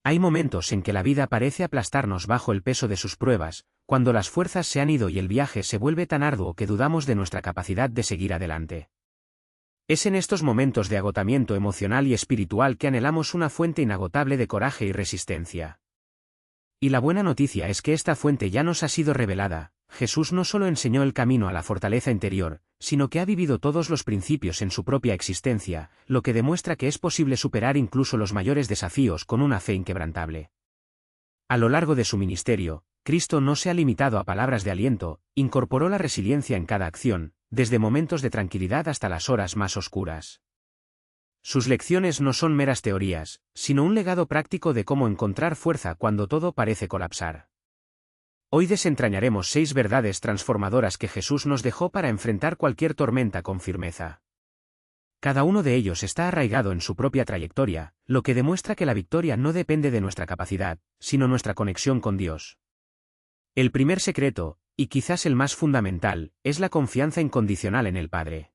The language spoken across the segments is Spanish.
Hay momentos en que la vida parece aplastarnos bajo el peso de sus pruebas, cuando las fuerzas se han ido y el viaje se vuelve tan arduo que dudamos de nuestra capacidad de seguir adelante. Es en estos momentos de agotamiento emocional y espiritual que anhelamos una fuente inagotable de coraje y resistencia. Y la buena noticia es que esta fuente ya nos ha sido revelada. Jesús no solo enseñó el camino a la fortaleza interior, sino que ha vivido todos los principios en su propia existencia, lo que demuestra que es posible superar incluso los mayores desafíos con una fe inquebrantable. A lo largo de su ministerio, Cristo no se ha limitado a palabras de aliento, incorporó la resiliencia en cada acción, desde momentos de tranquilidad hasta las horas más oscuras. Sus lecciones no son meras teorías, sino un legado práctico de cómo encontrar fuerza cuando todo parece colapsar. Hoy desentrañaremos 6 verdades transformadoras que Jesús nos dejó para enfrentar cualquier tormenta con firmeza. Cada uno de ellos está arraigado en su propia trayectoria, lo que demuestra que la victoria no depende de nuestra capacidad, sino nuestra conexión con Dios. El primer secreto, y quizás el más fundamental, es la confianza incondicional en el Padre.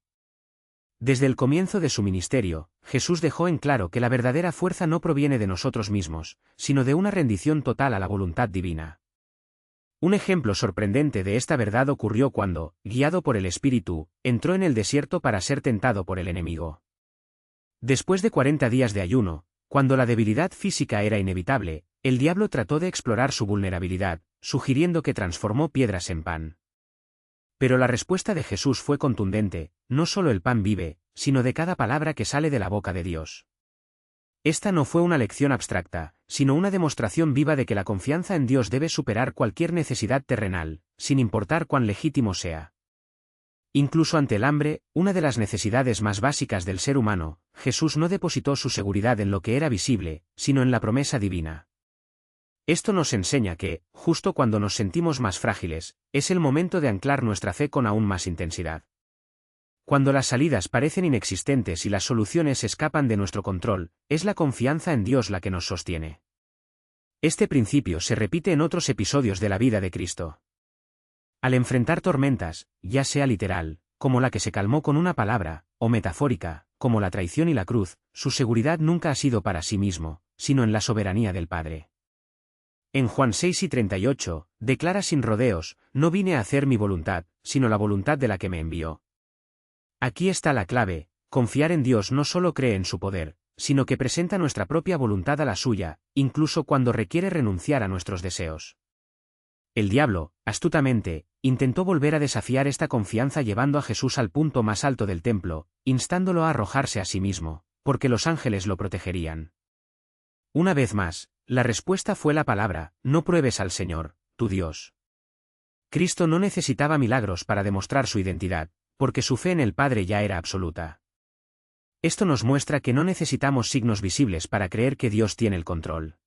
Desde el comienzo de su ministerio, Jesús dejó en claro que la verdadera fuerza no proviene de nosotros mismos, sino de una rendición total a la voluntad divina. Un ejemplo sorprendente de esta verdad ocurrió cuando, guiado por el Espíritu, entró en el desierto para ser tentado por el enemigo. Después de 40 días de ayuno, cuando la debilidad física era inevitable, el diablo trató de explorar su vulnerabilidad, sugiriendo que transformó piedras en pan. Pero la respuesta de Jesús fue contundente: no solo el pan vive, sino de cada palabra que sale de la boca de Dios. Esta no fue una lección abstracta, sino una demostración viva de que la confianza en Dios debe superar cualquier necesidad terrenal, sin importar cuán legítimo sea. Incluso ante el hambre, una de las necesidades más básicas del ser humano, Jesús no depositó su seguridad en lo que era visible, sino en la promesa divina. Esto nos enseña que, justo cuando nos sentimos más frágiles, es el momento de anclar nuestra fe con aún más intensidad. Cuando las salidas parecen inexistentes y las soluciones escapan de nuestro control, es la confianza en Dios la que nos sostiene. Este principio se repite en otros episodios de la vida de Cristo. Al enfrentar tormentas, ya sea literal, como la que se calmó con una palabra, o metafórica, como la traición y la cruz, su seguridad nunca ha sido para sí mismo, sino en la soberanía del Padre. En Juan 6:38, declara sin rodeos: no vine a hacer mi voluntad, sino la voluntad de la que me envió. Aquí está la clave: confiar en Dios no solo cree en su poder, sino que presenta nuestra propia voluntad a la suya, incluso cuando requiere renunciar a nuestros deseos. El diablo, astutamente, intentó volver a desafiar esta confianza llevando a Jesús al punto más alto del templo, instándolo a arrojarse a sí mismo, porque los ángeles lo protegerían. Una vez más, la respuesta fue la palabra: no pruebes al Señor, tu Dios. Cristo no necesitaba milagros para demostrar su identidad, porque su fe en el Padre ya era absoluta. Esto nos muestra que no necesitamos signos visibles para creer que Dios tiene el control.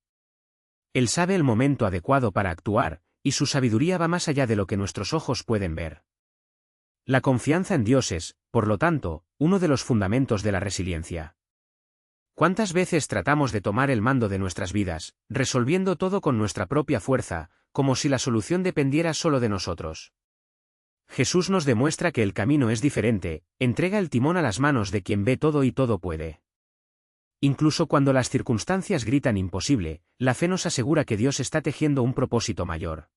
Él sabe el momento adecuado para actuar, y su sabiduría va más allá de lo que nuestros ojos pueden ver. La confianza en Dios es, por lo tanto, uno de los fundamentos de la resiliencia. ¿Cuántas veces tratamos de tomar el mando de nuestras vidas, resolviendo todo con nuestra propia fuerza, como si la solución dependiera solo de nosotros? Jesús nos demuestra que el camino es diferente: entrega el timón a las manos de quien ve todo y todo puede. Incluso cuando las circunstancias gritan imposible, la fe nos asegura que Dios está tejiendo un propósito mayor.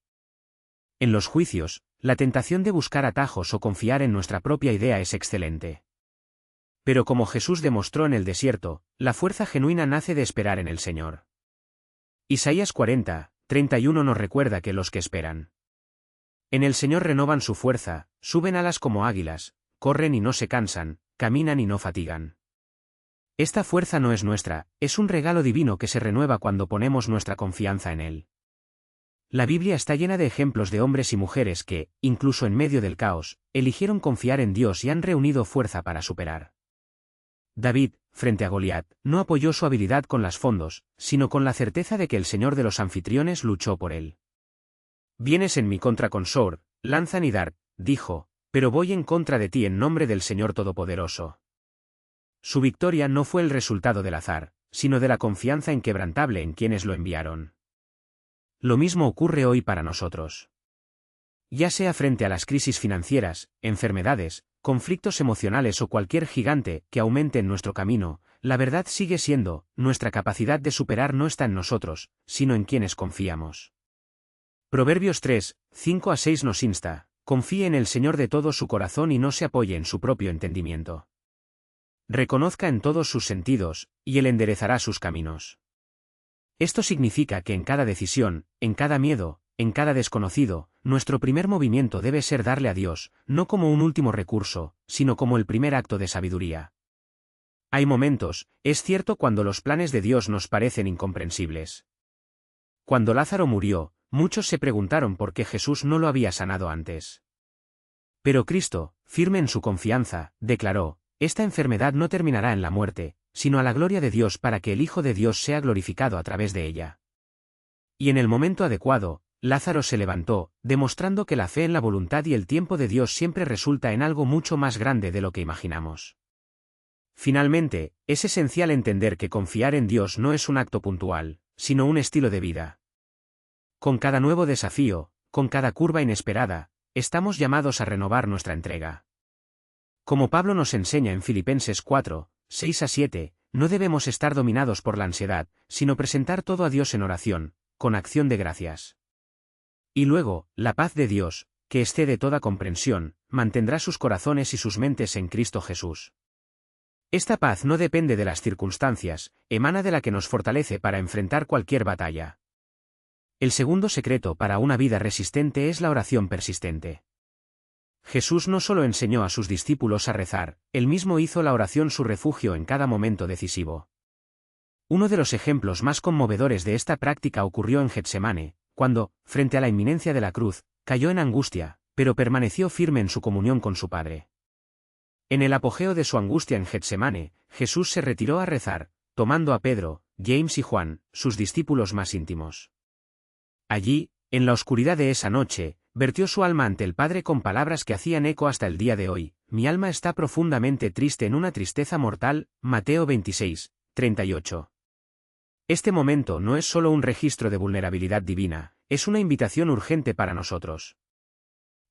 En los juicios, la tentación de buscar atajos o confiar en nuestra propia idea es excelente. Pero como Jesús demostró en el desierto, la fuerza genuina nace de esperar en el Señor. Isaías 40:31 nos recuerda que los que esperan en el Señor renovan su fuerza, suben alas como águilas, corren y no se cansan, caminan y no fatigan. Esta fuerza no es nuestra, es un regalo divino que se renueva cuando ponemos nuestra confianza en Él. La Biblia está llena de ejemplos de hombres y mujeres que, incluso en medio del caos, eligieron confiar en Dios y han reunido fuerza para superar. David, frente a Goliat, no apoyó su habilidad con las fondos, sino con la certeza de que el Señor de los anfitriones luchó por él. Vienes en mi contra con sword, lanza y dart, dijo, pero voy en contra de ti en nombre del Señor Todopoderoso. Su victoria no fue el resultado del azar, sino de la confianza inquebrantable en quienes lo enviaron. Lo mismo ocurre hoy para nosotros. Ya sea frente a las crisis financieras, enfermedades, conflictos emocionales o cualquier gigante que aumente en nuestro camino, la verdad sigue siendo, nuestra capacidad de superar no está en nosotros, sino en quienes confiamos. Proverbios 3, 5-6 nos insta: confíe en el Señor de todo su corazón y no se apoye en su propio entendimiento. Reconozca en todos sus sentidos, y Él enderezará sus caminos. Esto significa que en cada decisión, en cada miedo, en cada desconocido, nuestro primer movimiento debe ser darle a Dios, no como un último recurso, sino como el primer acto de sabiduría. Hay momentos, es cierto, cuando los planes de Dios nos parecen incomprensibles. Cuando Lázaro murió, muchos se preguntaron por qué Jesús no lo había sanado antes. Pero Cristo, firme en su confianza, declaró: esta enfermedad no terminará en la muerte, sino a la gloria de Dios, para que el Hijo de Dios sea glorificado a través de ella. Y en el momento adecuado, Lázaro se levantó, demostrando que la fe en la voluntad y el tiempo de Dios siempre resulta en algo mucho más grande de lo que imaginamos. Finalmente, es esencial entender que confiar en Dios no es un acto puntual, sino un estilo de vida. Con cada nuevo desafío, con cada curva inesperada, estamos llamados a renovar nuestra entrega. Como Pablo nos enseña en Filipenses 4, 6-7, no debemos estar dominados por la ansiedad, sino presentar todo a Dios en oración, con acción de gracias. Y luego, la paz de Dios, que excede toda comprensión, mantendrá sus corazones y sus mentes en Cristo Jesús. Esta paz no depende de las circunstancias, emana de la que nos fortalece para enfrentar cualquier batalla. El segundo secreto para una vida resistente es la oración persistente. Jesús no solo enseñó a sus discípulos a rezar, él mismo hizo la oración su refugio en cada momento decisivo. Uno de los ejemplos más conmovedores de esta práctica ocurrió en Getsemane, cuando, frente a la inminencia de la cruz, cayó en angustia, pero permaneció firme en su comunión con su Padre. En el apogeo de su angustia en Getsemane, Jesús se retiró a rezar, tomando a Pedro, James y Juan, sus discípulos más íntimos. Allí, en la oscuridad de esa noche, vertió su alma ante el Padre con palabras que hacían eco hasta el día de hoy: mi alma está profundamente triste, en una tristeza mortal. Mateo 26, 38. Este momento no es solo un registro de vulnerabilidad divina, es una invitación urgente para nosotros.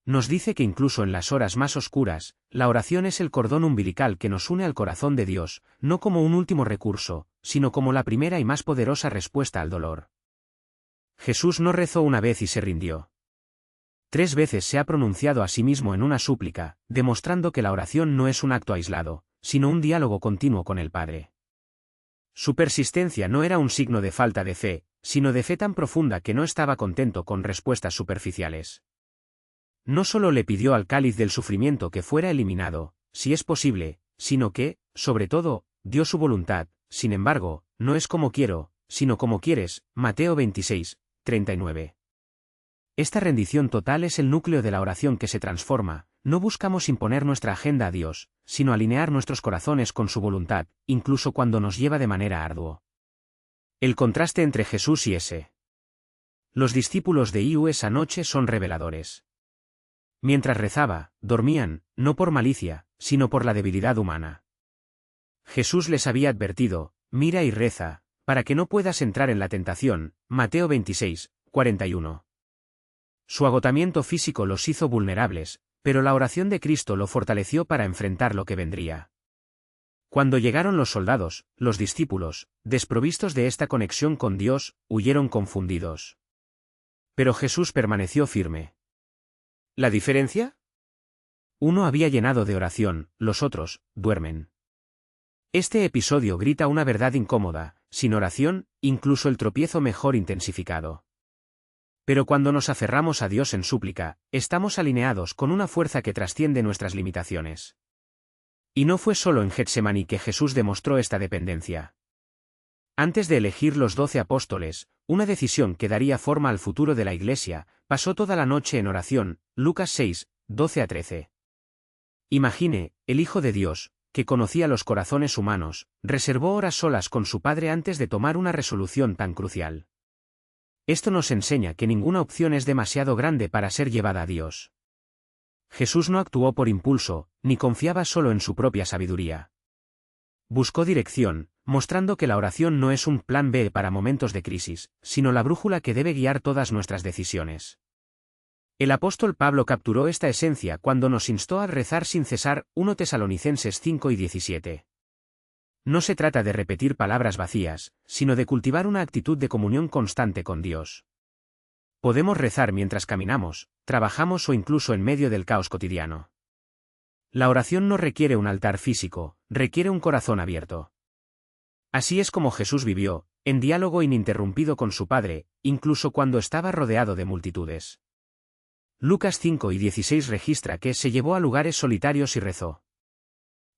Nos dice que incluso en las horas más oscuras, la oración es el cordón umbilical que nos une al corazón de Dios, no como un último recurso, sino como la primera y más poderosa respuesta al dolor. Jesús no rezó una vez y se rindió. 3 veces se ha pronunciado a sí mismo en una súplica, demostrando que la oración no es un acto aislado, sino un diálogo continuo con el Padre. Su persistencia no era un signo de falta de fe, sino de fe tan profunda que no estaba contento con respuestas superficiales. No solo le pidió al cáliz del sufrimiento que fuera eliminado, si es posible, sino que, sobre todo, dio su voluntad. Sin embargo, no es como quiero, sino como quieres. Mateo 26, 39. Esta rendición total es el núcleo de la oración que se transforma. No buscamos imponer nuestra agenda a Dios, sino alinear nuestros corazones con su voluntad, incluso cuando nos lleva de manera ardua. El contraste entre Jesús y los discípulos de esa noche son reveladores. Mientras rezaba, dormían, no por malicia, sino por la debilidad humana. Jesús les había advertido: mira y reza, para que no puedas entrar en la tentación. Mateo 26, 41. Su agotamiento físico los hizo vulnerables, pero la oración de Cristo lo fortaleció para enfrentar lo que vendría. Cuando llegaron los soldados, los discípulos, desprovistos de esta conexión con Dios, huyeron confundidos. Pero Jesús permaneció firme. ¿La diferencia? Uno había llenado de oración, los otros duermen. Este episodio grita una verdad incómoda: sin oración, incluso el tropiezo mejor intensificado. Pero cuando nos aferramos a Dios en súplica, estamos alineados con una fuerza que trasciende nuestras limitaciones. Y no fue solo en Getsemaní que Jesús demostró esta dependencia. Antes de elegir los 12 apóstoles, una decisión que daría forma al futuro de la Iglesia, pasó toda la noche en oración. Lucas 6, 12-13. Imagine, el Hijo de Dios, que conocía los corazones humanos, reservó horas solas con su Padre antes de tomar una resolución tan crucial. Esto nos enseña que ninguna opción es demasiado grande para ser llevada a Dios. Jesús no actuó por impulso, ni confiaba solo en su propia sabiduría. Buscó dirección, mostrando que la oración no es un plan B para momentos de crisis, sino la brújula que debe guiar todas nuestras decisiones. El apóstol Pablo capturó esta esencia cuando nos instó a rezar sin cesar. 1 Tesalonicenses 5 y 17. No se trata de repetir palabras vacías, sino de cultivar una actitud de comunión constante con Dios. Podemos rezar mientras caminamos, trabajamos o incluso en medio del caos cotidiano. La oración no requiere un altar físico, requiere un corazón abierto. Así es como Jesús vivió, en diálogo ininterrumpido con su Padre, incluso cuando estaba rodeado de multitudes. Lucas 5:16 registra que se llevó a lugares solitarios y rezó.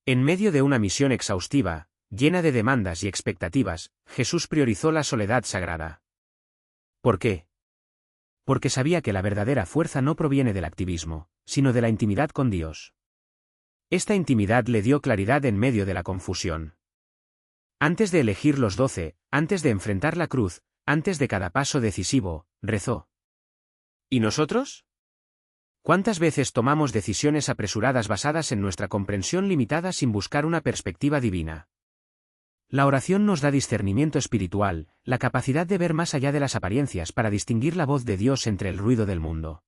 En medio de una misión exhaustiva, llena de demandas y expectativas, Jesús priorizó la soledad sagrada. ¿Por qué? Porque sabía que la verdadera fuerza no proviene del activismo, sino de la intimidad con Dios. Esta intimidad le dio claridad en medio de la confusión. Antes de elegir los 12, antes de enfrentar la cruz, antes de cada paso decisivo, rezó. ¿Y nosotros? ¿Cuántas veces tomamos decisiones apresuradas basadas en nuestra comprensión limitada sin buscar una perspectiva divina? La oración nos da discernimiento espiritual, la capacidad de ver más allá de las apariencias para distinguir la voz de Dios entre el ruido del mundo.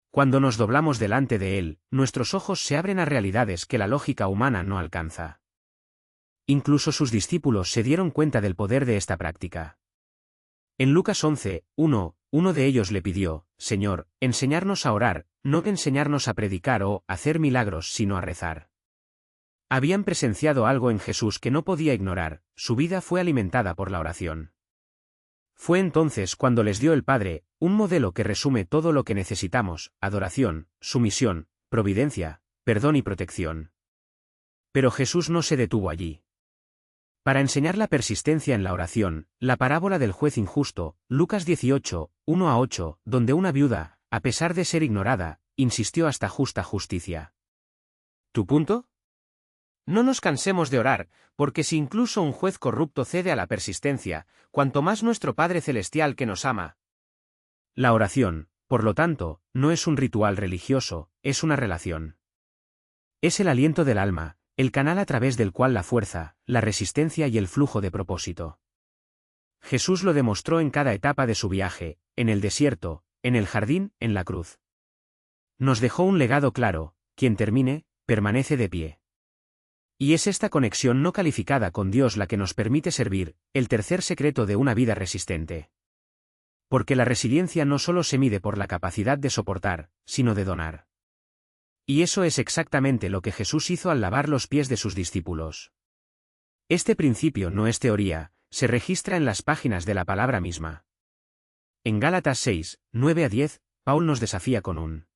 Cuando nos doblamos delante de Él, nuestros ojos se abren a realidades que la lógica humana no alcanza. Incluso sus discípulos se dieron cuenta del poder de esta práctica. En Lucas 11:1, uno de ellos le pidió, Señor, enseñarnos a orar, no enseñarnos a predicar o hacer milagros sino a rezar. Habían presenciado algo en Jesús que no podía ignorar, su vida fue alimentada por la oración. Fue entonces cuando les dio el Padre, un modelo que resume todo lo que necesitamos, adoración, sumisión, providencia, perdón y protección. Pero Jesús no se detuvo allí. Para enseñar la persistencia en la oración, la parábola del juez injusto, Lucas 18:1-8, donde una viuda, a pesar de ser ignorada, insistió hasta justa justicia. ¿Tu punto? No nos cansemos de orar, porque si incluso un juez corrupto cede a la persistencia, cuanto más nuestro Padre Celestial que nos ama. La oración, por lo tanto, no es un ritual religioso, es una relación. Es el aliento del alma, el canal a través del cual la fuerza, la resistencia y el flujo de propósito. Jesús lo demostró en cada etapa de su viaje, en el desierto, en el jardín, en la cruz. Nos dejó un legado claro, quien termine, permanece de pie. Y es esta conexión no calificada con Dios la que nos permite servir, el tercer secreto de una vida resistente. Porque la resiliencia no solo se mide por la capacidad de soportar, sino de donar. Y eso es exactamente lo que Jesús hizo al lavar los pies de sus discípulos. Este principio no es teoría, se registra en las páginas de la palabra misma. En Gálatas 6:9-10, Paul nos desafía con un: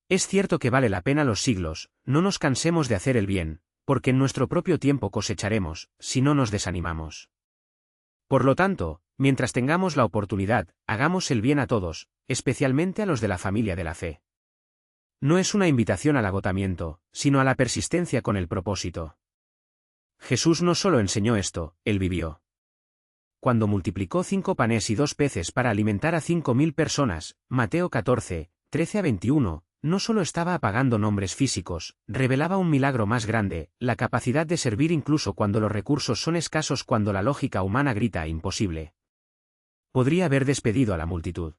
Es cierto que vale la pena los siglos, no nos cansemos de hacer el bien, porque en nuestro propio tiempo cosecharemos, si no nos desanimamos. Por lo tanto, mientras tengamos la oportunidad, hagamos el bien a todos, especialmente a los de la familia de la fe. No es una invitación al agotamiento, sino a la persistencia con el propósito. Jesús no solo enseñó esto, él vivió. Cuando multiplicó 5 panes y 2 peces para alimentar a 5.000 personas, Mateo 14:13-21, no solo estaba apagando nombres físicos, revelaba un milagro más grande, la capacidad de servir incluso cuando los recursos son escasos, cuando la lógica humana grita imposible. Podría haber despedido a la multitud.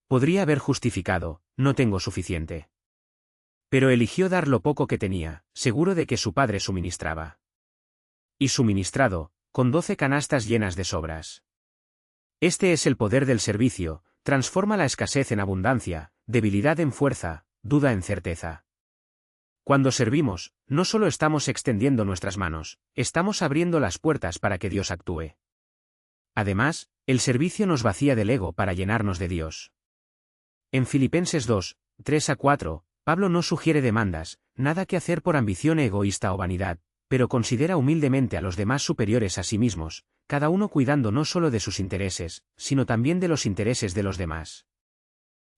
Podría haber justificado, no tengo suficiente. Pero eligió dar lo poco que tenía, seguro de que su padre suministraba. Y suministrado, con 12 canastas llenas de sobras. Este es el poder del servicio, transforma la escasez en abundancia, debilidad en fuerza, duda en certeza. Cuando servimos, no solo estamos extendiendo nuestras manos, estamos abriendo las puertas para que Dios actúe. Además, el servicio nos vacía del ego para llenarnos de Dios. En Filipenses 2:3-4, Pablo no sugiere demandas, nada que hacer por ambición egoísta o vanidad, pero considera humildemente a los demás superiores a sí mismos, cada uno cuidando no solo de sus intereses, sino también de los intereses de los demás.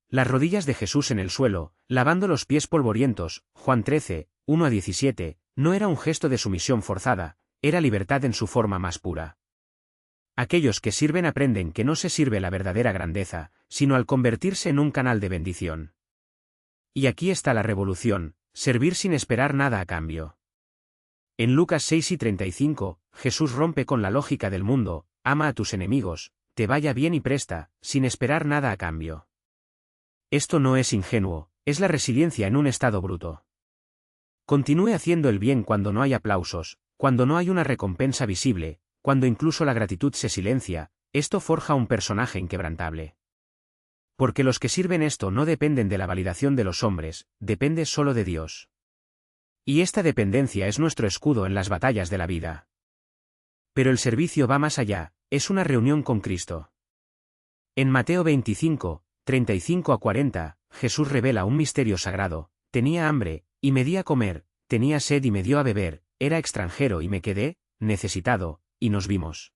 Las rodillas de Jesús en el suelo, lavando los pies polvorientos, Juan 13:1-17, no era un gesto de sumisión forzada, era libertad en su forma más pura. Aquellos que sirven aprenden que no se sirve la verdadera grandeza, sino al convertirse en un canal de bendición. Y aquí está la revolución, servir sin esperar nada a cambio. En Lucas 6:35, Jesús rompe con la lógica del mundo, ama a tus enemigos, te vaya bien y presta, sin esperar nada a cambio. Esto no es ingenuo, es la resiliencia en un estado bruto. Continúe haciendo el bien cuando no hay aplausos, cuando no hay una recompensa visible, cuando incluso la gratitud se silencia, esto forja un personaje inquebrantable. Porque los que sirven esto no dependen de la validación de los hombres, depende solo de Dios. Y esta dependencia es nuestro escudo en las batallas de la vida. Pero el servicio va más allá, es una reunión con Cristo. En Mateo 25, 35 a 40, Jesús revela un misterio sagrado: tenía hambre, y me di a comer, tenía sed y me dio a beber, era extranjero y me quedé, necesitado, y nos vimos.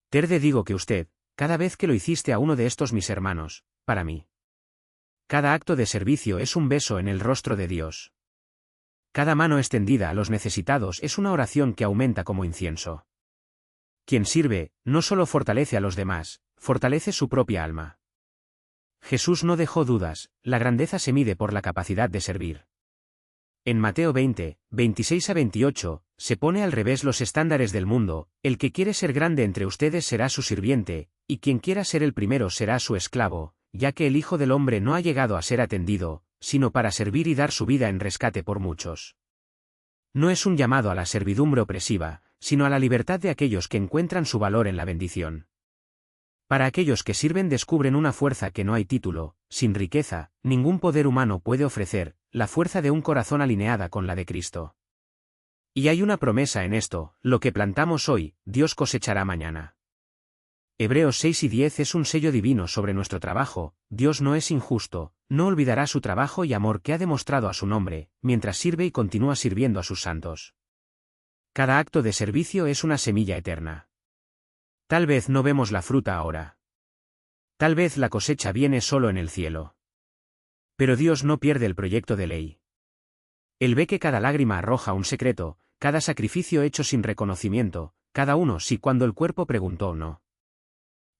Te digo que usted, cada vez que lo hiciste a uno de estos mis hermanos, para mí. Cada acto de servicio es un beso en el rostro de Dios. Cada mano extendida a los necesitados es una oración que aumenta como incienso. Quien sirve, no solo fortalece a los demás, fortalece su propia alma. Jesús no dejó dudas, la grandeza se mide por la capacidad de servir. En Mateo 20, 26 a 28, se pone al revés los estándares del mundo: el que quiere ser grande entre ustedes será su sirviente, y quien quiera ser el primero será su esclavo, ya que el Hijo del Hombre no ha llegado a ser atendido, sino para servir y dar su vida en rescate por muchos. No es un llamado a la servidumbre opresiva, sino a la libertad de aquellos que encuentran su valor en la bendición. Para aquellos que sirven descubren una fuerza que no hay título, sin riqueza, ningún poder humano puede ofrecer, la fuerza de un corazón alineada con la de Cristo. Y hay una promesa en esto: lo que plantamos hoy, Dios cosechará mañana. Hebreos 6 y 10 es un sello divino sobre nuestro trabajo: Dios no es injusto, no olvidará su trabajo y amor que ha demostrado a su nombre, mientras sirve y continúa sirviendo a sus santos. Cada acto de servicio es una semilla eterna. Tal vez no vemos la fruta ahora. Tal vez la cosecha viene solo en el cielo. Pero Dios no pierde el proyecto de ley. Él ve que cada lágrima arroja un secreto, cada sacrificio hecho sin reconocimiento, cada uno sí cuando el cuerpo preguntó no.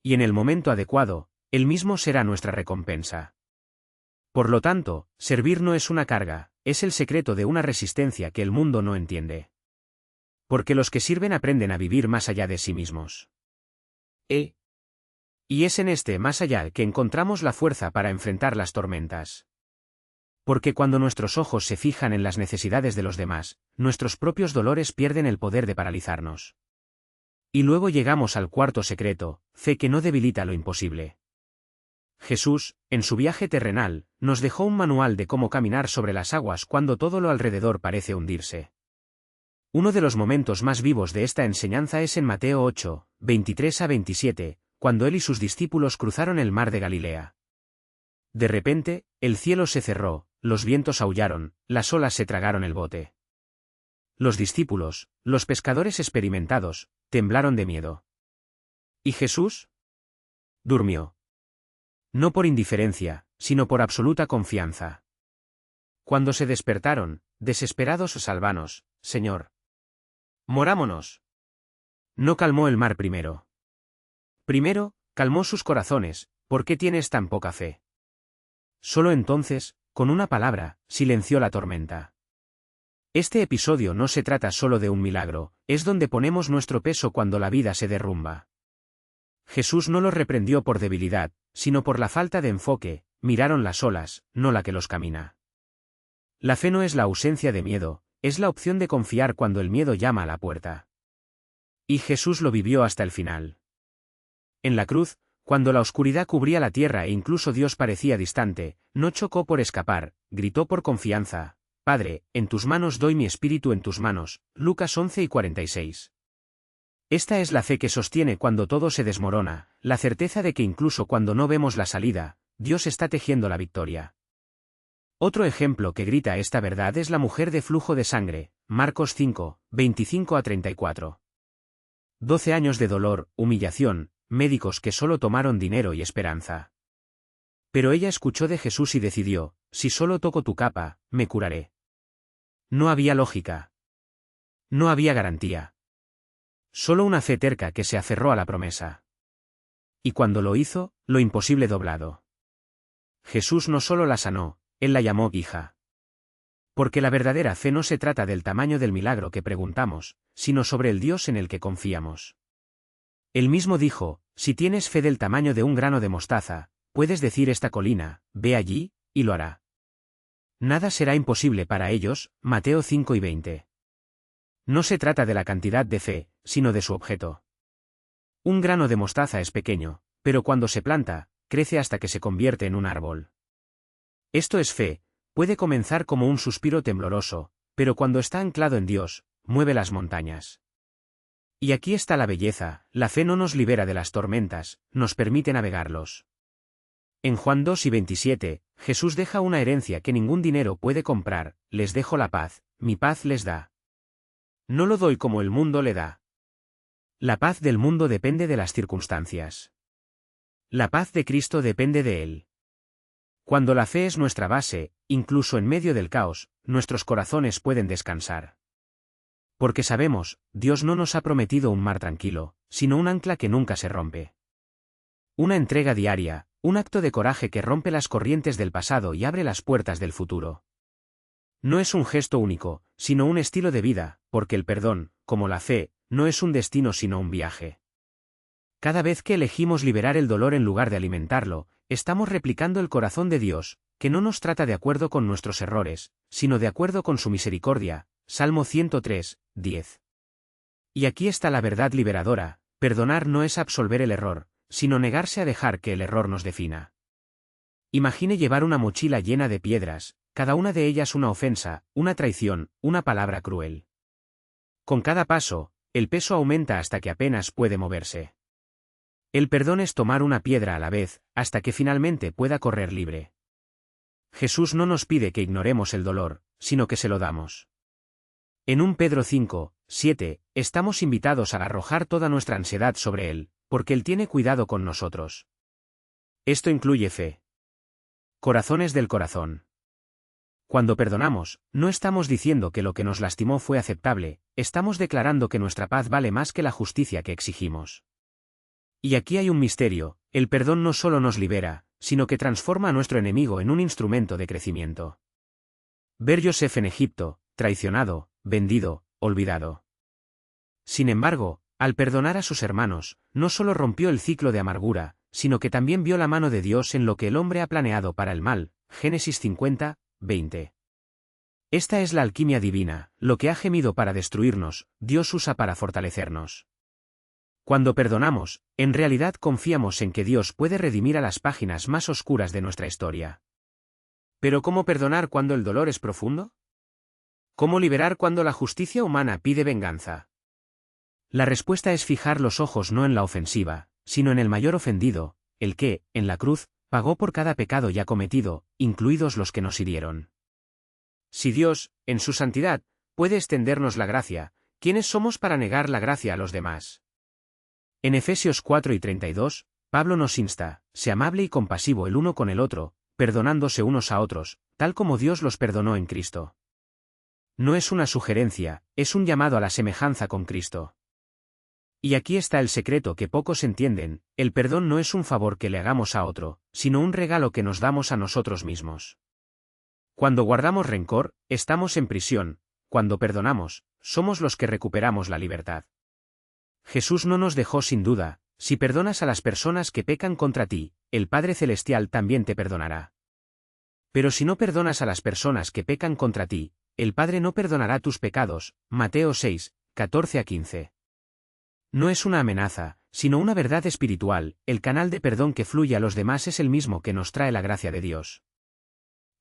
Y en el momento adecuado, Él mismo será nuestra recompensa. Por lo tanto, servir no es una carga, es el secreto de una resistencia que el mundo no entiende. Porque los que sirven aprenden a vivir más allá de sí mismos. Y es en este más allá que encontramos la fuerza para enfrentar las tormentas. Porque cuando nuestros ojos se fijan en las necesidades de los demás, nuestros propios dolores pierden el poder de paralizarnos. Y luego llegamos al cuarto secreto: fe que no debilita lo imposible. Jesús, en su viaje terrenal, nos dejó un manual de cómo caminar sobre las aguas cuando todo lo alrededor parece hundirse. Uno de los momentos más vivos de esta enseñanza es en Mateo 8, 23 a 27, cuando él y sus discípulos cruzaron el mar de Galilea. De repente, el cielo se cerró, los vientos aullaron, las olas se tragaron el bote. Los discípulos, los pescadores experimentados, temblaron de miedo. ¿Y Jesús? Durmió. No por indiferencia, sino por absoluta confianza. Cuando se despertaron, desesperados: sálvanos, Señor. Morámonos. No calmó el mar primero. Primero, calmó sus corazones: ¿por qué tienes tan poca fe? Solo entonces, con una palabra, silenció la tormenta. Este episodio no se trata solo de un milagro, es donde ponemos nuestro peso cuando la vida se derrumba. Jesús no los reprendió por debilidad, sino por la falta de enfoque: miraron las olas, no la que los camina. La fe no es la ausencia de miedo, es la opción de confiar cuando el miedo llama a la puerta. Y Jesús lo vivió hasta el final. En la cruz, cuando la oscuridad cubría la tierra e incluso Dios parecía distante, no chocó por escapar, gritó por confianza: Padre, en tus manos doy mi espíritu, en tus manos. Lucas 11 y 46. Esta es la fe que sostiene cuando todo se desmorona, la certeza de que incluso cuando no vemos la salida, Dios está tejiendo la victoria. Otro ejemplo que grita esta verdad es la mujer de flujo de sangre, Marcos 5, 25 a 34. 12 años de dolor, humillación, médicos que solo tomaron dinero y esperanza. Pero ella escuchó de Jesús y decidió: si solo toco tu capa, me curaré. No había lógica. No había garantía. Solo una fe terca que se aferró a la promesa. Y cuando lo hizo, lo imposible doblado. Jesús no solo la sanó, él la llamó hija. Porque la verdadera fe no se trata del tamaño del milagro que preguntamos, sino sobre el Dios en el que confiamos. Él mismo dijo: si tienes fe del tamaño de un grano de mostaza, puedes decir esta colina: ve allí, y lo hará. Nada será imposible para ellos, Mateo 5 y 20. No se trata de la cantidad de fe, sino de su objeto. Un grano de mostaza es pequeño, pero cuando se planta, crece hasta que se convierte en un árbol. Esto es fe, puede comenzar como un suspiro tembloroso, pero cuando está anclado en Dios, mueve las montañas. Y aquí está la belleza, la fe no nos libera de las tormentas, nos permite navegarlos. En Juan 2:27, Jesús deja una herencia que ningún dinero puede comprar: les dejo la paz, mi paz les da. No lo doy como el mundo le da. La paz del mundo depende de las circunstancias. La paz de Cristo depende de Él. Cuando la fe es nuestra base, incluso en medio del caos, nuestros corazones pueden descansar. Porque sabemos, Dios no nos ha prometido un mar tranquilo, sino un ancla que nunca se rompe. Una entrega diaria, un acto de coraje que rompe las corrientes del pasado y abre las puertas del futuro. No es un gesto único, sino un estilo de vida, porque el perdón, como la fe, no es un destino sino un viaje. Cada vez que elegimos liberar el dolor en lugar de alimentarlo, estamos replicando el corazón de Dios, que no nos trata de acuerdo con nuestros errores, sino de acuerdo con su misericordia. Salmo 103, 10. Y aquí está la verdad liberadora: perdonar no es absolver el error, sino negarse a dejar que el error nos defina. Imagine llevar una mochila llena de piedras, cada una de ellas una ofensa, una traición, una palabra cruel. Con cada paso, el peso aumenta hasta que apenas puede moverse. El perdón es tomar una piedra a la vez, hasta que finalmente pueda correr libre. Jesús no nos pide que ignoremos el dolor, sino que se lo damos. En 1 Pedro 5, 7, estamos invitados a arrojar toda nuestra ansiedad sobre Él, porque Él tiene cuidado con nosotros. Esto incluye fe. Corazones del corazón. Cuando perdonamos, no estamos diciendo que lo que nos lastimó fue aceptable, estamos declarando que nuestra paz vale más que la justicia que exigimos. Y aquí hay un misterio: el perdón no solo nos libera, sino que transforma a nuestro enemigo en un instrumento de crecimiento. Ver Joseph en Egipto, traicionado, vendido, olvidado. Sin embargo, al perdonar a sus hermanos, no solo rompió el ciclo de amargura, sino que también vio la mano de Dios en lo que el hombre ha planeado para el mal. Génesis 50, 20. Esta es la alquimia divina: lo que ha gemido para destruirnos, Dios usa para fortalecernos. Cuando perdonamos, en realidad confiamos en que Dios puede redimir a las páginas más oscuras de nuestra historia. ¿Pero cómo perdonar cuando el dolor es profundo? ¿Cómo liberar cuando la justicia humana pide venganza? La respuesta es fijar los ojos no en la ofensiva, sino en el mayor ofendido, el que, en la cruz, pagó por cada pecado ya cometido, incluidos los que nos hirieron. Si Dios, en su santidad, puede extendernos la gracia, ¿quiénes somos para negar la gracia a los demás? En Efesios 4:32, Pablo nos insta: sé amable y compasivo el uno con el otro, perdonándose unos a otros, tal como Dios los perdonó en Cristo. No es una sugerencia, es un llamado a la semejanza con Cristo. Y aquí está el secreto que pocos entienden: el perdón no es un favor que le hagamos a otro, sino un regalo que nos damos a nosotros mismos. Cuando guardamos rencor, estamos en prisión; cuando perdonamos, somos los que recuperamos la libertad. Jesús no nos dejó sin duda: si perdonas a las personas que pecan contra ti, el Padre Celestial también te perdonará. Pero si no perdonas a las personas que pecan contra ti, el Padre no perdonará tus pecados. Mateo 6, 14-15. No es una amenaza, sino una verdad espiritual: el canal de perdón que fluye a los demás es el mismo que nos trae la gracia de Dios.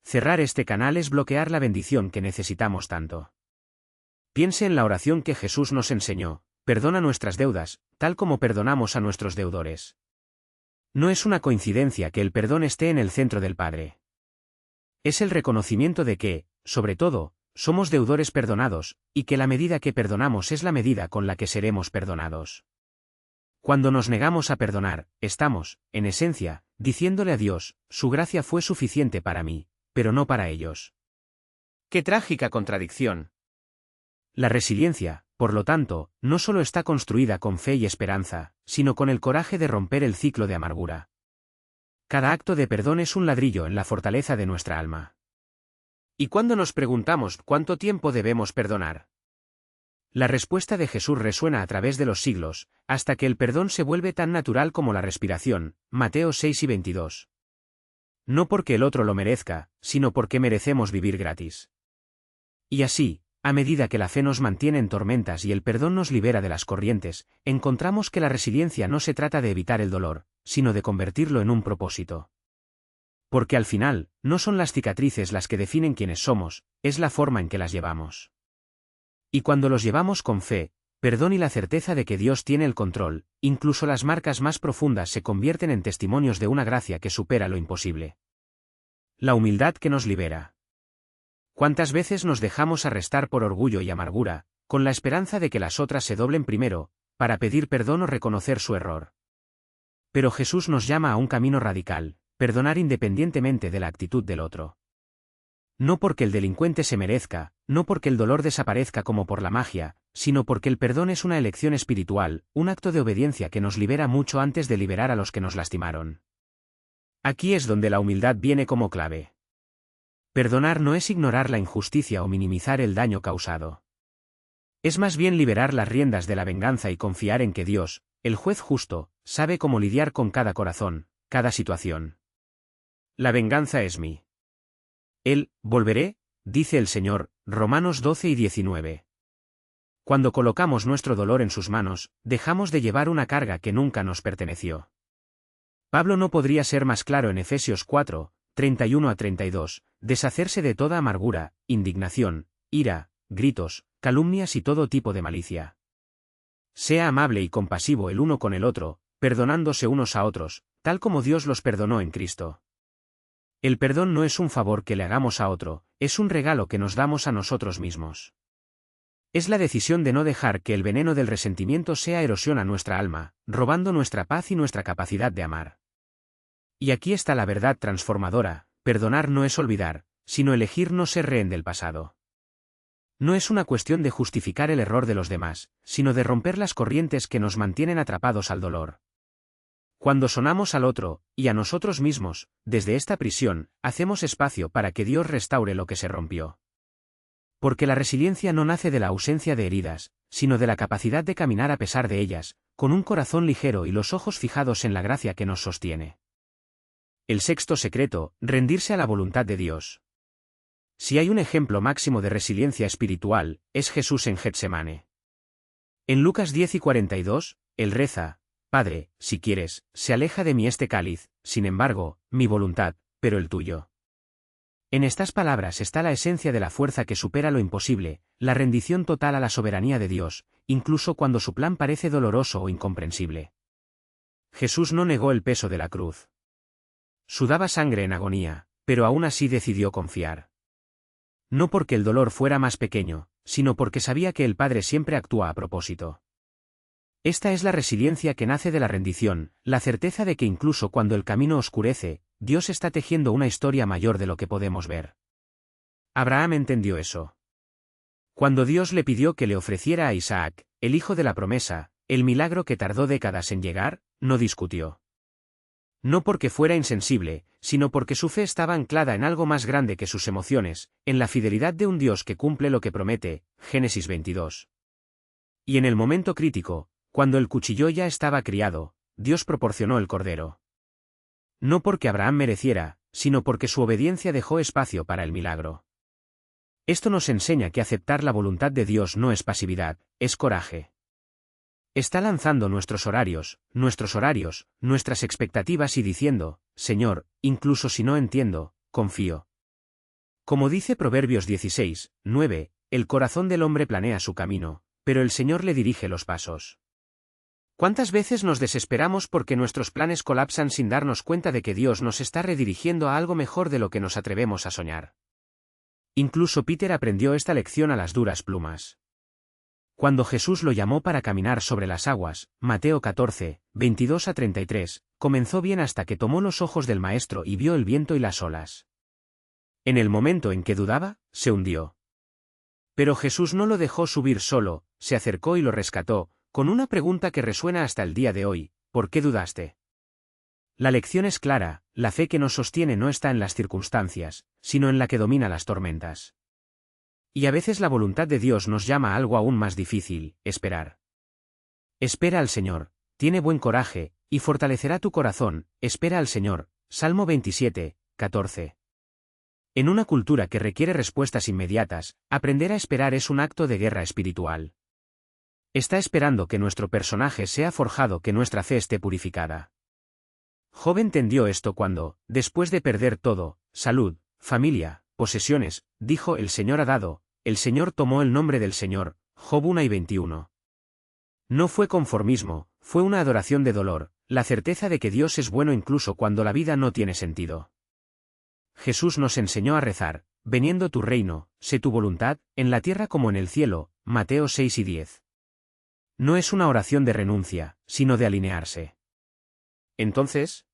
Cerrar este canal es bloquear la bendición que necesitamos tanto. Piense en la oración que Jesús nos enseñó: perdona nuestras deudas, tal como perdonamos a nuestros deudores. No es una coincidencia que el perdón esté en el centro del Padre. Es el reconocimiento de que, sobre todo, somos deudores perdonados, y que la medida que perdonamos es la medida con la que seremos perdonados. Cuando nos negamos a perdonar, estamos, en esencia, diciéndole a Dios: su gracia fue suficiente para mí, pero no para ellos. ¡Qué trágica contradicción! La resiliencia, por lo tanto, no solo está construida con fe y esperanza, sino con el coraje de romper el ciclo de amargura. Cada acto de perdón es un ladrillo en la fortaleza de nuestra alma. ¿Y cuándo nos preguntamos cuánto tiempo debemos perdonar? La respuesta de Jesús resuena a través de los siglos, hasta que el perdón se vuelve tan natural como la respiración. Mateo 6:22. No porque el otro lo merezca, sino porque merecemos vivir gratis. Y así, A medida que la fe nos mantiene en tormentas y el perdón nos libera de las corrientes, encontramos que la resiliencia no se trata de evitar el dolor, sino de convertirlo en un propósito. Porque al final, no son las cicatrices las que definen quiénes somos, es la forma en que las llevamos. Y cuando los llevamos con fe, perdón y la certeza de que Dios tiene el control, incluso las marcas más profundas se convierten en testimonios de una gracia que supera lo imposible. La humildad que nos libera. ¿Cuántas veces nos dejamos arrestar por orgullo y amargura, con la esperanza de que las otras se doblen primero, para pedir perdón o reconocer su error? Pero Jesús nos llama a un camino radical, perdonar independientemente de la actitud del otro. No porque el delincuente se merezca, no porque el dolor desaparezca como por la magia, sino porque el perdón es una elección espiritual, un acto de obediencia que nos libera mucho antes de liberar a los que nos lastimaron. Aquí es donde la humildad viene como clave. Perdonar no es ignorar la injusticia o minimizar el daño causado. Es más bien liberar las riendas de la venganza y confiar en que Dios, el juez justo, sabe cómo lidiar con cada corazón, cada situación. La venganza es mí. Volveré, dice el Señor, Romanos 12 y 19. Cuando colocamos nuestro dolor en sus manos, dejamos de llevar una carga que nunca nos perteneció. Pablo no podría ser más claro en Efesios 4, 31 a 32, deshacerse de toda amargura, indignación, ira, gritos, calumnias y todo tipo de malicia. Sea amable y compasivo el uno con el otro, perdonándose unos a otros, tal como Dios los perdonó en Cristo. El perdón no es un favor que le hagamos a otro, es un regalo que nos damos a nosotros mismos. Es la decisión de no dejar que el veneno del resentimiento sea erosión a nuestra alma, robando nuestra paz y nuestra capacidad de amar. Y aquí está la verdad transformadora: perdonar no es olvidar, sino elegir no ser rehén del pasado. No es una cuestión de justificar el error de los demás, sino de romper las corrientes que nos mantienen atrapados al dolor. Cuando sonamos al otro, y a nosotros mismos, desde esta prisión, hacemos espacio para que Dios restaure lo que se rompió. Porque la resiliencia no nace de la ausencia de heridas, sino de la capacidad de caminar a pesar de ellas, con un corazón ligero y los ojos fijados en la gracia que nos sostiene. El sexto secreto: rendirse a la voluntad de Dios. Si hay un ejemplo máximo de resiliencia espiritual, es Jesús en Getsemane. En Lucas 10 y 42, él reza: Padre, si quieres, se aleja de mí este cáliz, sin embargo, mi voluntad, pero el tuyo. En estas palabras está la esencia de la fuerza que supera lo imposible, la rendición total a la soberanía de Dios, incluso cuando su plan parece doloroso o incomprensible. Jesús no negó el peso de la cruz. Sudaba sangre en agonía, pero aún así decidió confiar. No porque el dolor fuera más pequeño, sino porque sabía que el Padre siempre actúa a propósito. Esta es la resiliencia que nace de la rendición, la certeza de que incluso cuando el camino oscurece, Dios está tejiendo una historia mayor de lo que podemos ver. Abraham entendió eso. Cuando Dios le pidió que le ofreciera a Isaac, el hijo de la promesa, el milagro que tardó décadas en llegar, no discutió. No porque fuera insensible, sino porque su fe estaba anclada en algo más grande que sus emociones, en la fidelidad de un Dios que cumple lo que promete, Génesis 22. Y en el momento crítico, cuando el cuchillo ya estaba criado, Dios proporcionó el cordero. No porque Abraham mereciera, sino porque su obediencia dejó espacio para el milagro. Esto nos enseña que aceptar la voluntad de Dios no es pasividad, es coraje. Está lanzando nuestros horarios, nuestras expectativas y diciendo: Señor, incluso si no entiendo, confío. Como dice Proverbios 16, 9, el corazón del hombre planea su camino, pero el Señor le dirige los pasos. ¿Cuántas veces nos desesperamos porque nuestros planes colapsan sin darnos cuenta de que Dios nos está redirigiendo a algo mejor de lo que nos atrevemos a soñar? Incluso Peter aprendió esta lección a las duras plumas. Cuando Jesús lo llamó para caminar sobre las aguas, Mateo 14, 22 a 33, comenzó bien hasta que tomó los ojos del Maestro y vio el viento y las olas. En el momento en que dudaba, se hundió. Pero Jesús no lo dejó subir solo, se acercó y lo rescató, con una pregunta que resuena hasta el día de hoy: ¿por qué dudaste? La lección es clara: la fe que nos sostiene no está en las circunstancias, sino en la que domina las tormentas. Y a veces la voluntad de Dios nos llama a algo aún más difícil: esperar. Espera al Señor, tiene buen coraje, y fortalecerá tu corazón, espera al Señor, Salmo 27, 14. En una cultura que requiere respuestas inmediatas, aprender a esperar es un acto de guerra espiritual. Está esperando que nuestro personaje sea forjado, que nuestra fe esté purificada. Job entendió esto cuando, después de perder todo, salud, familia, posesiones, dijo: el Señor ha dado, el Señor tomó el nombre del Señor. Job 1:21. No fue conformismo, fue una adoración de dolor, la certeza de que Dios es bueno incluso cuando la vida no tiene sentido. Jesús nos enseñó a rezar: veniendo tu reino, sé tu voluntad, en la tierra como en el cielo, Mateo 6:10. No es una oración de renuncia, sino de alinearse. Entonces,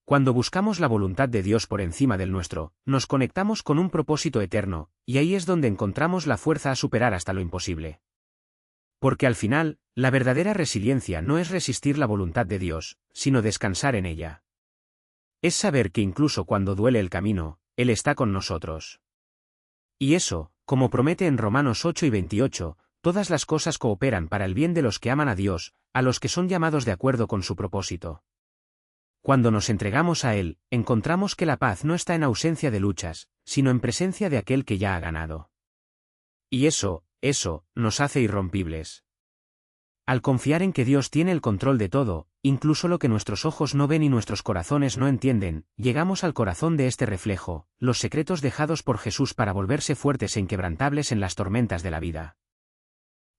cuando buscamos la voluntad de Dios por encima del nuestro, nos conectamos con un propósito eterno, y ahí es donde encontramos la fuerza a superar hasta lo imposible. Porque al final, la verdadera resiliencia no es resistir la voluntad de Dios, sino descansar en ella. Es saber que incluso cuando duele el camino, Él está con nosotros. Y eso, como promete en Romanos 8:28, todas las cosas cooperan para el bien de los que aman a Dios, a los que son llamados de acuerdo con su propósito. Cuando nos entregamos a Él, encontramos que la paz no está en ausencia de luchas, sino en presencia de aquel que ya ha ganado. Y eso, nos hace irrompibles. Al confiar en que Dios tiene el control de todo, incluso lo que nuestros ojos no ven y nuestros corazones no entienden, llegamos al corazón de este reflejo, los secretos dejados por Jesús para volverse fuertes e inquebrantables en las tormentas de la vida.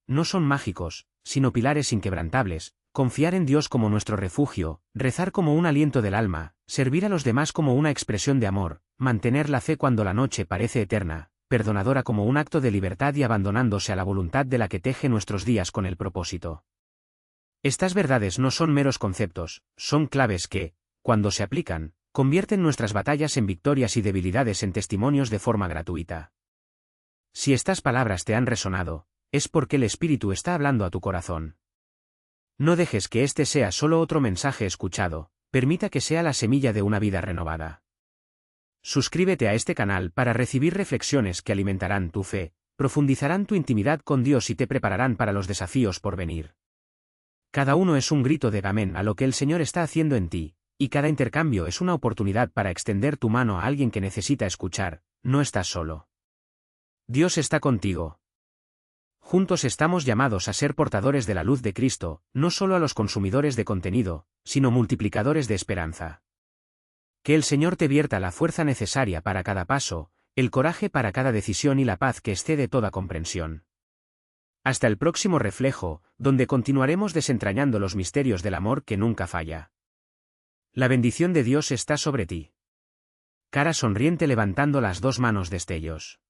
No son mágicos, sino pilares inquebrantables: confiar en Dios como nuestro refugio, rezar como un aliento del alma, servir a los demás como una expresión de amor, mantener la fe cuando la noche parece eterna, perdonadora como un acto de libertad y abandonándose a la voluntad de la que teje nuestros días con el propósito. Estas verdades no son meros conceptos, son claves que, cuando se aplican, convierten nuestras batallas en victorias y debilidades en testimonios de forma gratuita. Si estas palabras te han resonado, es porque el Espíritu está hablando a tu corazón. No dejes que este sea solo otro mensaje escuchado, permita que sea la semilla de una vida renovada. Suscríbete a este canal para recibir reflexiones que alimentarán tu fe, profundizarán tu intimidad con Dios y te prepararán para los desafíos por venir. Cada uno es un grito de amén a lo que el Señor está haciendo en ti, y cada intercambio es una oportunidad para extender tu mano a alguien que necesita escuchar: no estás solo. Dios está contigo. Juntos estamos llamados a ser portadores de la luz de Cristo, no solo a los consumidores de contenido, sino multiplicadores de esperanza. Que el Señor te vierta la fuerza necesaria para cada paso, el coraje para cada decisión y la paz que excede toda comprensión. Hasta el próximo reflejo, donde continuaremos desentrañando los misterios del amor que nunca falla. La bendición de Dios está sobre ti. Cara sonriente levantando las dos manos destellos.